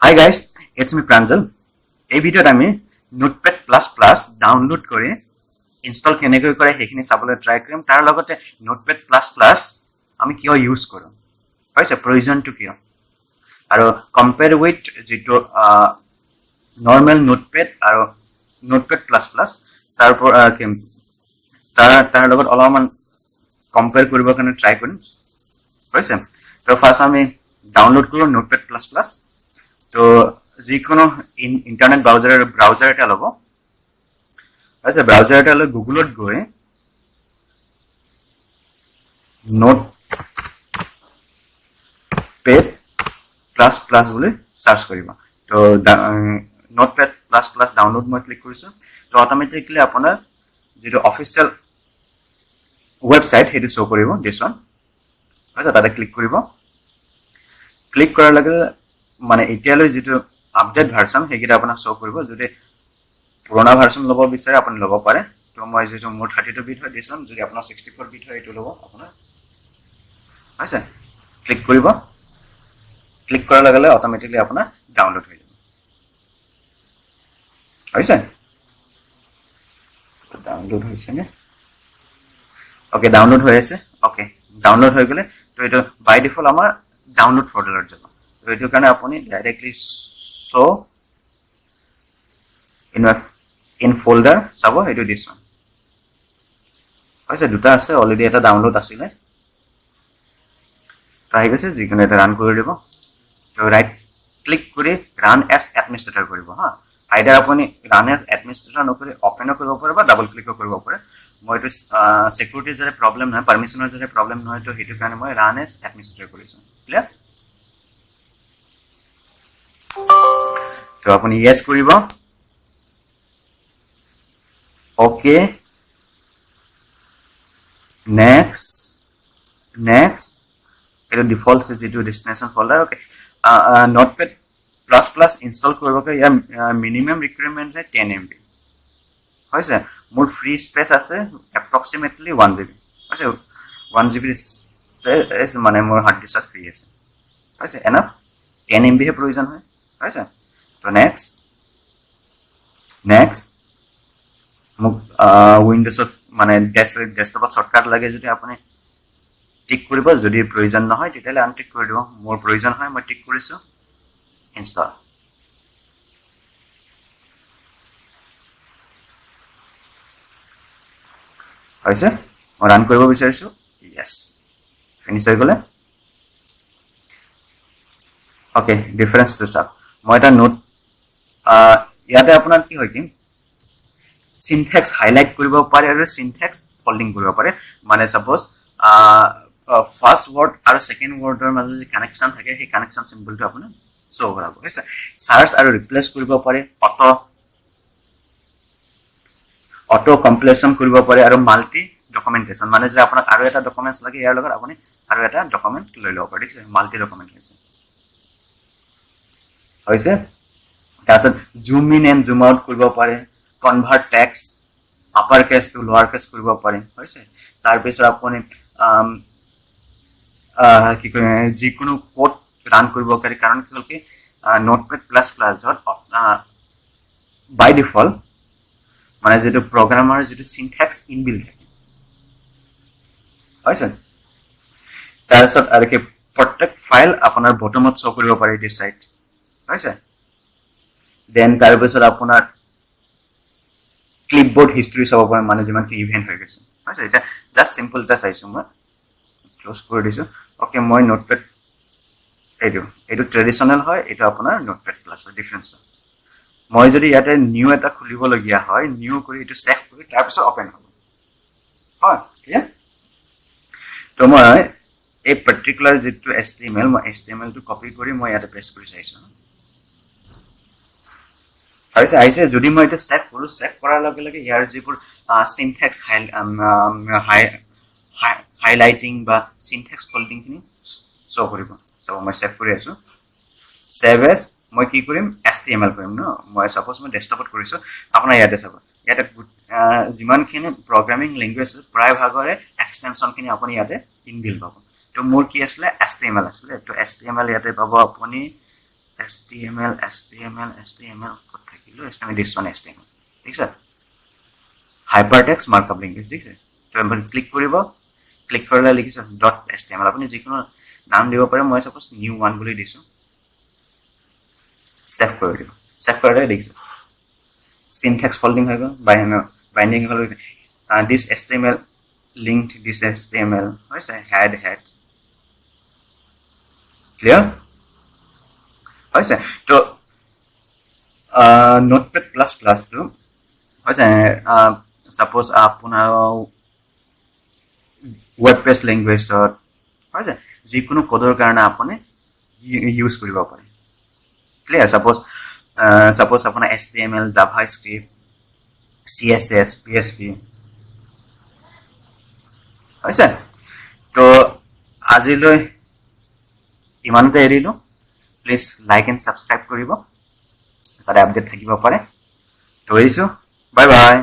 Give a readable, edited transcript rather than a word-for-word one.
Hi guys, it's me Pranjal. এই ভিডিওত আমি notepad plus plus download কৰি ইনষ্টল কেনেকৈ কৰে সেইখিনি চাবলৈ ট্ৰাই কৰিম তাৰ লগতে নোটপ্যাড প্লাস প্লাস আমি কিয় ইউজ কৰোঁ হৈছে প্ৰয়োজনটো কিয় আৰু কম্পেয়াৰ উইথ যেটো নৰ্মেল নোটপ্যাড আৰু নোটপ্যাড প্লাস প্লাস তাৰ লগত অলপমান কম্পেয়াৰ কৰিবৰ কাৰণে ট্ৰাই কৰিম হৈছে তো ফাৰ্ষ্ট আমি ডাউনলোড কৰোঁ নোটপ্যাড প্লাস প্লাস তো যিকোনো ইন্টাৰনেট ব্ৰাউজাৰ এটা ল'ব আছে ব্ৰাউজাৰ এটা লৈ গুগলত গৈ নোটপ্যাড প্লাস প্লাস বুলি সাৰ্চ কৰিব তো নোটপ্যাড প্লাস প্লাস ডাউনলোড মই ক্লিক কৰিছো তো অটোমেটিকলি আপোনাৰ যেটো অফিচিয়েল ৱেবসাইট হেতু শো কৰিব দিছ ওয়ান আছে তাতে ক্লিক কৰিব ক্লিক কৰাৰ লগে মানে এতিয়ালৈ যেটো আপডেট ভাৰ্সন হেগিটা আপোনাক শো কৰিব যদি পুৰণা ভাৰ্সন ল'ব বিচাৰে আপুনি ল'ব পাৰে তো মই যেটো মোৰ 32 বিট হয় দিছন যদি আপোনাৰ 64 বিট হয় এটো ল'ব আপোনাৰ আছে ক্লিক কৰিব ক্লিক কৰাৰ লগে লগে অটোমেটিকলি আপোনাৰ ডাউনলোড হৈ যাব হৈছে ডাউনলোড হৈছে নে ওকে ডাউনলোড হৈ আছে ওকে ডাউনলোড হৈ গলে তো এটো বাই ডিফল্ট আমাৰ ডাউনলোড ফল্ডাৰত যাব তো এটো কাৰণে আপুনি ডাইৰেক্টলি শো in folder চাব এটো দিছ ওয়ান হৈছে দুটা আছে অলৰেডি এটা ডাউনলোড আছিলে ট্ৰাই গৈছে যিকোনো এটা ৰান কৰি দিব তো ৰাইট ক্লিক কৰি ৰান এজ এডমিনিষ্ট্ৰেটৰ কৰিব হা আইডাৰ আপুনি ৰান এজ এডমিনিষ্ট্ৰেটৰ নকৰি ওপেনও কৰিব পাৰে বা ডাবল ক্লিকও কৰিব পাৰে মই এটো সিকিউৰিটিৰ জৰে প্ৰবলেম নহয় পাৰমিশনৰ জৰে প্ৰবলেম নহয় তো হেতু কাৰণে মই ৰান এজ এডমিনিষ্ট্ৰেটৰ কৰিছো ক্লিয়াৰ তো আপুনি ইয়েস কৰিব ওকে নেক্সট এটা ডিফল্ট যেটো destination folder okay notepad plus plus install কৰিবকে ইয়া মিনিমাম ৰিকুৱাৰমেন্ট আছে 10 MB হৈছে মোৰ ফ্ৰী স্পেস আছে এপ্ৰক্সিমেটলি 1 GB হৈছে 1 GB স্পেস মানে মোৰ হাৰ্ড ডিস্ক ফ্ৰী আছে হৈছে এনাফ 10 MB হে প্ৰয়োজন হয় হৈছে তো নেক্সট মোক উইন্ডোজত মানে ডেস্কটপত শৰ্টকাট লাগে যদি আপুনি টিক কৰিব যদি প্ৰয়োজন নহয় তেতিয়ালে আনটিক কৰি দিব মোৰ প্ৰয়োজন হয় মই টিক কৰিছো ইনষ্টল হৈছে মই ৰান কৰিব বিচাৰিছো ইয়েস ফিনিশ হৈ গলে ওকে ডিফাৰেন্স তো চাওক মই এটা নোট ইয়াতে আপোনাৰ কি হয় কি সিনট্যাক্স হাইলাইট কৰিব পাৰে আৰু সিনট্যাক্স ফল্ডিং কৰিব পাৰে মানে সাপোজ ফাৰ্স্ট ওয়াৰ্ড আৰু সেকেন্ড ওয়াৰ্ডৰ মাজত যে কানেকশন থাকে সেই কানেকশন সিম্বলটো আপুনি শো কৰাব হৈছে সাৰ্চ আৰু ৰিপ্লেস কৰিব পাৰে অটো কমপ্লিশন কৰিব পাৰে আৰু মাল্টি ডকুমেন্টেশন মানে যে আপোনাক আৰু এটা ডকুমেন্টস লাগে ইয়াৰ লগত আপুনি আৰু এটা ডকুমেন্ট লৈ লব পাৰে ঠিক মাল্টি ডকুমেন্ট হৈছে তাৰপিছত zoom in and zoom out কৰিব পাৰে convert text upper case to lower case কৰিব পাৰে হৈছে তাৰ পিছত আপুনি কি কয় যিকোনো কোড ৰান কৰিব পাৰে কাৰণ কি হল কি নোটপ্যাড প্লাস প্লাস বাই ডিফল্ট মানে যেটো প্ৰগ্ৰামাৰ যেটো সিনট্যাক্স ইনবিল্ট থাকে হৈছে তাৰপিছত আৰু কি প্ৰত্যেক ফাইল আপোনাৰ বটমত শো কৰিব পাৰে দিস সাইড হৈছে দেন তাৰ পিছত আপোনাৰ ক্লিপবোৰ্ড হিস্ট্ৰি চাব পাৰে মানে যিমান কি ইভেন্ট হৈ গৈছে হৈছে এটা জাস্ট সিম্পল এটা চাইছো মই ক্লোজ কৰি দিছো ওকে মই নোটপ্যাড এইটো ট্ৰেডিশনাল হয় এটা আপোনাৰ নোটপ্যাড প্লাসৰ ডিফাৰেন্স মই যদি ইয়াতে নিউ এটা খুলিব লগিয়া হয় নিউ কৰি এটো সেভ কৰি তাৰ পিছত ওপেন হ'ব হয় ক্লিয়াৰ তো মই এই পাৰ্টিকুলাৰ যেটো HTML মই HTML টো কপি কৰি মই ইয়াতে পেস্ট কৰি চাইছো আইছে যদি মই এটা সেভ কৰো সেভ কৰাৰ লগে লগে ইয়াৰ যিবোৰ সিনট্যাক্স হাইলাইটিং বা সিনট্যাক্স ফল্ডিং খিনি শো কৰিব সব মই সেভ কৰি আছো সেভ এজ মই কি কৰিম HTML কৰিম ন মই সাপোজ মই ডেস্কটপত কৰিছো আপোনাৰ ইয়াতে চাব ইয়াতে যিমান খিনি প্ৰগ্ৰামিং ল্যাঙ্গুৱেজ প্ৰায় ভাগৰে এক্সটেনশন খিনি আপুনি ইয়াতে ইনবিল্ট পাব তো মোৰ কি আছিল HTML আছিল তো HTML ইয়াতে পাব আপুনি HTML ক'ত থাকিলো HTML this one HTML ঠিক আছে hypertext markup language ঠিক আছে তো আমি ক্লিক কৰিব ক্লিক কৰিলে লিখিছে .html আপুনি যিকোনো নাম দিব পাৰে মই সাপোজ new one বুলি দিছো সেভ কৰি দিও সেভ কৰিলে দেখিছে syntax folding হৈ গ'ল binding হ'ল this HTML linked this HTML হৈছে head clear হৈছে তো notepad++ to হৈছে suppose আপোনাৰ WordPress language হৈছে যিকোনো কোডৰ কাৰণে আপুনি ইউজ কৰিব পাৰে clear suppose আপোনাৰ HTML JavaScript CSS PHP হৈছে তো আজিলৈ ইমানতে এৰিলো প্লিজ লাইক এণ্ড সাবস্ক্ৰাইব কৰিব যাতে আপডেট থাকিব পাৰে তো এৰিছো বাই বাই